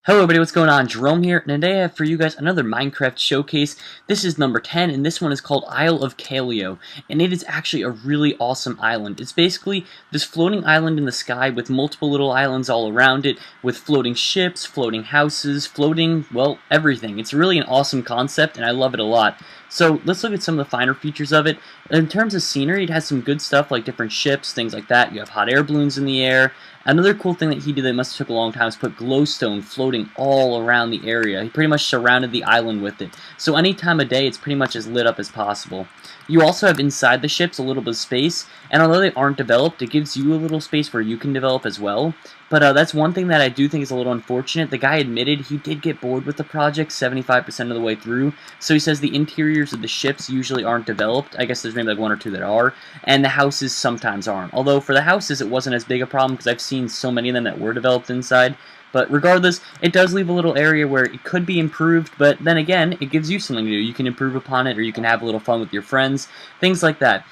Hello everybody, what's going on? Jerome here, and today I have for you guys another Minecraft showcase. This is number 10, and this one is called Isle of Kaleo, and it is actually a really awesome island. It's basically this floating island in the sky with multiple little islands all around it, with floating ships, floating houses, floating, well, everything. It's really an awesome concept, and I love it a lot. So let's look at some of the finer features of it. In terms of scenery, it has some good stuff like different ships, things like that. You have hot air balloons in the air. Another cool thing that he did that must have took a long time is put glowstone floating all around the area. He pretty much surrounded the island with it. So any time of day, it's pretty much as lit up as possible. You also have inside the ships a little bit of space, and although they aren't developed, it gives you a little space where you can develop as well. But that's one thing that I do think is a little unfortunate. The guy admitted he did get bored with the project 75% of the way through, so he says the interiors of the ships usually aren't developed. I guess there's maybe like one or two that are, and the houses sometimes aren't. Although for the houses it wasn't as big a problem because I've seen so many of them that were developed inside. But regardless, it does leave a little area where it could be improved, but then again, it gives you something to do. You can improve upon it, or you can have a little fun with your friends, things like that.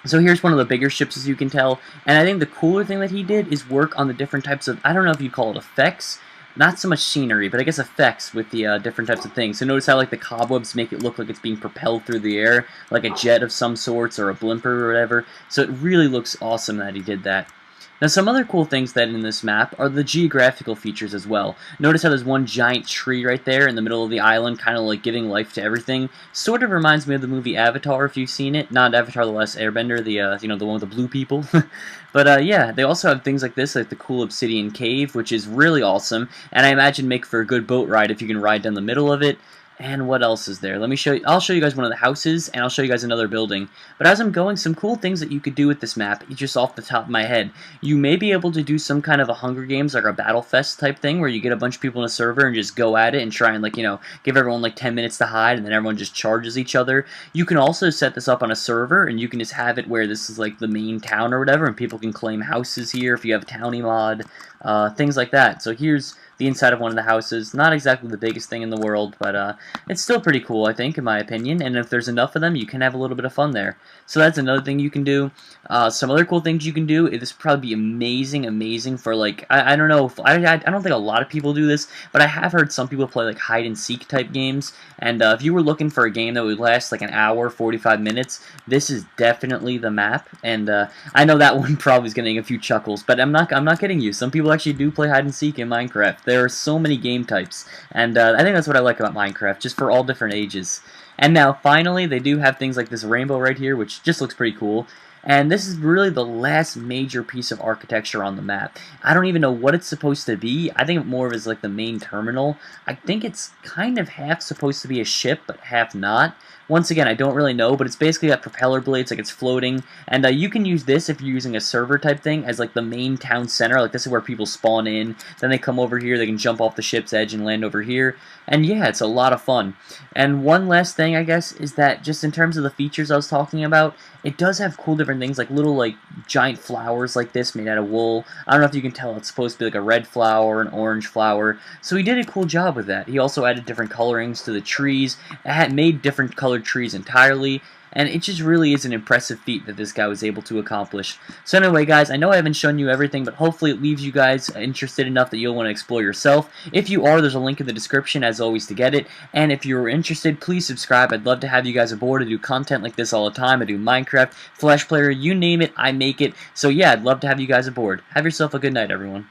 So here's one of the bigger ships, as you can tell, and I think the cooler thing that he did is work on the different types of, I don't know if you call it effects, not so much scenery, but I guess effects with the different types of things. So notice how like the cobwebs make it look like it's being propelled through the air, like a jet of some sorts, or a blimper or whatever. So it really looks awesome that he did that. Now some other cool things that in this map are the geographical features as well. Notice how there's one giant tree right there in the middle of the island, kind of like giving life to everything. Sort of reminds me of the movie Avatar, if you've seen it. Not Avatar: The Last Airbender, the the one with the blue people. But yeah, they also have things like this, like the cool obsidian cave, which is really awesome, and I imagine make for a good boat ride if you can ride down the middle of it. And what else is there? Let me show you. I'll show you guys one of the houses, and I'll show you guys another building. But as I'm going, some cool things that you could do with this map, just off the top of my head. You may be able to do some kind of a Hunger Games, like a Battle Fest type thing, where you get a bunch of people in a server and just go at it and try and, like, give everyone like 10 minutes to hide, and then everyone just charges each other. You can also set this up on a server, and you can just have it where this is like the main town or whatever, and people can claim houses here if you have Townie mod, things like that. So here's the inside of one of the houses. Not exactly the biggest thing in the world, but it's still pretty cool, I think, in my opinion. And if there's enough of them, you can have a little bit of fun there. So that's another thing you can do. Some other cool things you can do. This would probably be amazing for, like, I don't know, I don't think a lot of people do this, but I have heard some people play like hide and seek type games. And if you were looking for a game that would last like an hour, 45 minutes, this is definitely the map. And I know that one probably is getting a few chuckles, but I'm not kidding you. Some people actually do play hide and seek in Minecraft. There are so many game types, and I think that's what I like about Minecraft, just for all different ages. And now, finally, they do have things like this rainbow right here, which just looks pretty cool. And this is really the last major piece of architecture on the map. I don't even know what it's supposed to be. I think more of it is like the main terminal. I think it's kind of half supposed to be a ship, but half not. Once again, I don't really know, but it's basically got propeller blades, like it's floating. And you can use this if you're using a server type thing as like the main town center. Like this is where people spawn in. Then they come over here, they can jump off the ship's edge and land over here. And yeah, it's a lot of fun. And one last thing, I guess, is that just in terms of the features I was talking about, it does have cool different things, like little like giant flowers like this made out of wool. I don't know if you can tell, it's supposed to be like a red flower, an orange flower. So he did a cool job with that. He also added different colorings to the trees. It had made different colored trees entirely. And it just really is an impressive feat that this guy was able to accomplish. So anyway, guys, I know I haven't shown you everything, but hopefully it leaves you guys interested enough that you'll want to explore yourself. If you are, there's a link in the description, as always, to get it. And if you're interested, please subscribe. I'd love to have you guys aboard. I do content like this all the time. I do Minecraft, Flash Player, you name it, I make it. So yeah, I'd love to have you guys aboard. Have yourself a good night, everyone.